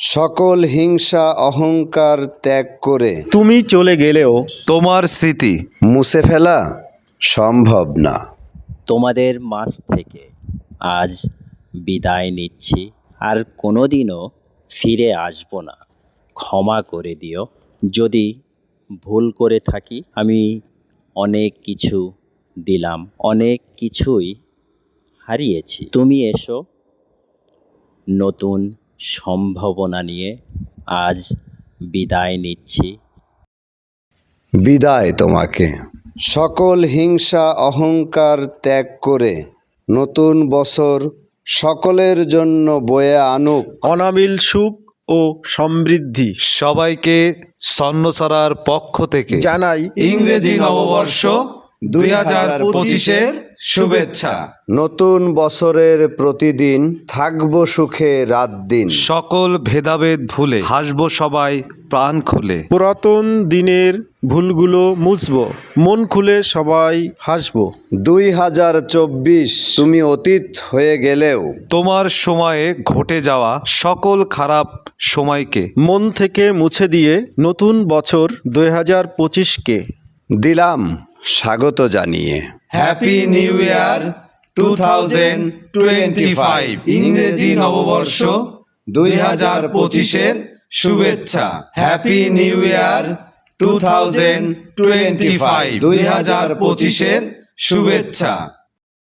সকল হিংসা অহংকার ত্যাগ করে তুমি চলে গেলেও তোমার স্মৃতি মুছে ফেলা সম্ভব না। তোমাদের মাঝ থেকে আজ বিদায় নিচ্ছি, আর কোনোদিনও ফিরে আসবো না। ক্ষমা করে দিও যদি ভুল করে থাকি। আমি অনেক কিছু দিলাম, অনেক কিছুই হারিয়েছি। তুমি এসো নতুন সম্ভাবনা নিয়ে। আজ বিদায় নিচ্ছি। বিদায় তোমাকে। সকল হিংসা অহংকার ত্যাগ করে নতুন বছর সকলের জন্য বয়ে আনুক অনাবিল সুখ ও সমৃদ্ধি। সবাইকে স্বর্ণছড়ার পক্ষ থেকে জানাই ইংরেজি নববর্ষ 2025-এর শুভেচ্ছা। নতুন বছরের প্রতিদিন থাকবো সুখে রাত দিন। সকল ভেদাভেদ ভুলে হাসবো সবাই প্রাণ খুলে। পুরাতন দিনের ভুলগুলো মুছবো, মন খুলে সবাই হাসবো। 2024 তুমি অতীত হয়ে গেলেও তোমার সময়ে ঘটে যাওয়া সকল খারাপ সময়কে মন থেকে মুছে দিয়ে নতুন বছর 2025-কে দিলাম স্বাগত জানিয়ে। হ্যাপি নিউ ইয়ার 2025, ইংরেজি নববর্ষ 2025-এর শুভেচ্ছা। হ্যাপি নিউ ইয়ার 2025, 2025-এর শুভেচ্ছা।